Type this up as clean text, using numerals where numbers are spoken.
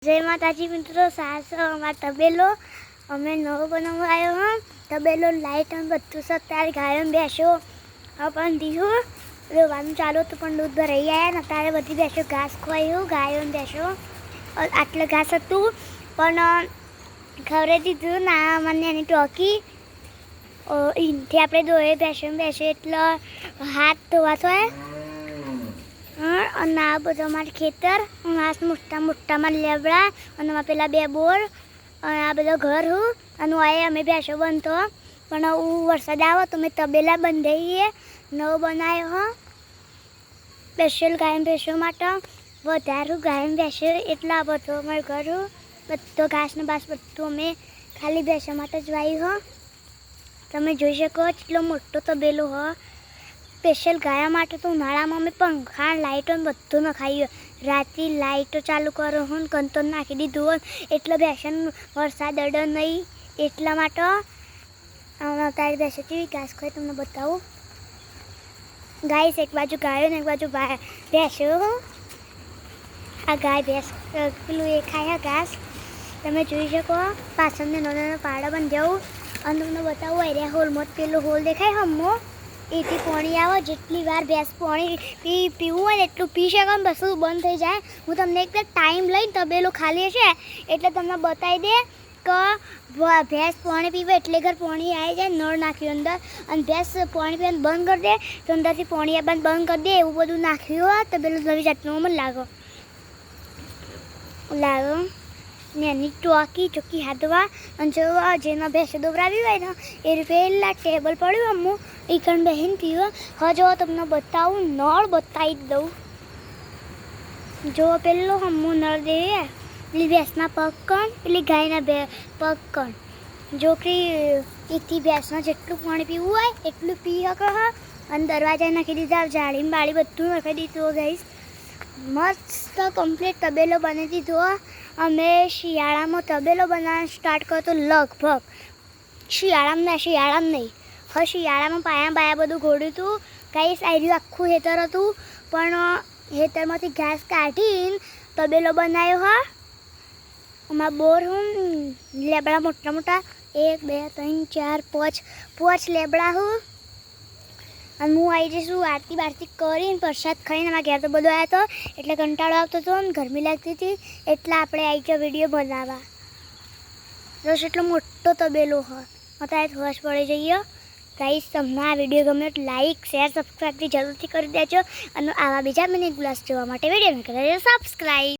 जय माताजी मित्रों, सास हमारा तबेलो अमे नवो बनाववा आयो हूँ। तबेलो लाइट में बधु सब त्यारे गायों भैंसो अपन दीहू रोवानुं चालू तो पण दूध भराई आया ने तारे बधी भैंसो घास खवाई हूँ। गायों भैंसो और आटले घास हतुं पण खवराई दीधुं ना मने एनी टोकी इनथी आपणे दोए भैंसो एटले हाथ धोवा थोय। અને આ બધું અમારું ખેતર મોટા મોટામાં લેબડા અને પેલા બે બોર અને આ બધો ઘર હું અને આ અમે ભેંસો બનતો પણ વરસાદ આવે તો મેં તબેલા બંધાઈએ નવો બનાવ્યો હો સ્પેશિયલ ગાય ભેંસો માટે વધારું ગાય ભેંસો એટલા બધો અમારું ઘર હું બધો ઘાસ ને બાસ બધું અમે ખાલી ભેંસો માટે જ વાવ્યું હો। તમે જોઈ શકો કેટલો મોટો તબેલો હો। स्पेशल गाया माटे तो उनाळा में अमे पंखा लाइटों बधुं नखाई राती लाइटो चालू करो हूँ कंतो नाखी दीधुं होय एटले भैंसन वरसाद अडे नहीं एटला माटे तारी भैंसो केवी घास खाय तमने बतावुं। गाइस एक बाजू गायो ने एक बाजू भैंसो आ गाय भैंस पेलुं ए खाय घास तमे जोई शको। पाछळने नाना नाना पाड़ा बंधाव्युं अने तमने बतावुं एरिया होल मत पेलो होल देखाय हम्मो एथी पाणी आवे जेटली वार भैंस पाणी पीवुं होय एटલું पी शके ने बस बंद थई जाय। हूँ तमने एक टाइम लईने तबेलो खाली हशे एटले तमने बताई दे के भैंस पाणी पीवे एटले घर पाणी आई जाए नळ नाख्युं अंदर अने भैंस पाणी पीवानुं बंद कर दे तो अंदरथी पाणी आववानुं बंद कर दे एवुं बधुं नाख्युं होय तबेलो नवी जातनो मन लागो ने टोकी चोकी हाथवा अने जो जेना भैंस दौरावी होय ने ए पेला टेबल पड्युं अम्मू ईकण बहीन पीवे। हाँ जो तमने बताऊँ नळ बताई दऊँ जो पेलो हम्मू नळ देवे पेली भैंसना पग कण पेली गायना पग कण जो कि एथी भैंसने जेटलुं पाणी पीवुं होय एटलुं पी शके ह। अने दरवाजा नाखी दीधा जाळी बाळी बधुं नाखी दीधुं गाइस। मस्त कम्प्लीट तबेलो बनी दीधो। अमे शियाळा में तबेलो बनाववानुं स्टार्ट कर्यो तो लगभग शियाळा नहीं हाँ शियाळा में पाया बाया बधुं घोड्युं हतुं गाइस। आ रह्युं आखुं हेतर हतुं पण हेतरमांथी घास काढीने तबेलो बनाव्यो ह। आमां बोर हूँ लेबड़ा मोटा मोटा 1 2 3 4 5 लेबड़ा हूँ अने हूँ आई जईशुं आरती बारती करीने प्रसाद खाईने। अमारा घेर तो बधो आव्यो तो एटले कंटाळो आवतो तो ने गरमी लागती थी एटले आपणे आई गया विडियो बनाववा। बस एटलो मोटो तबेलो ह मते होश पड़ी जईए। गाइस तमने आ विडियो गमे तो लाइक शेर सब्सक्राइब जरूर थी कर देजो अने आवा बीजा मिनी ब्लॉग्स जोवा माटे विडियो ने कर देजो सब्सक्राइब।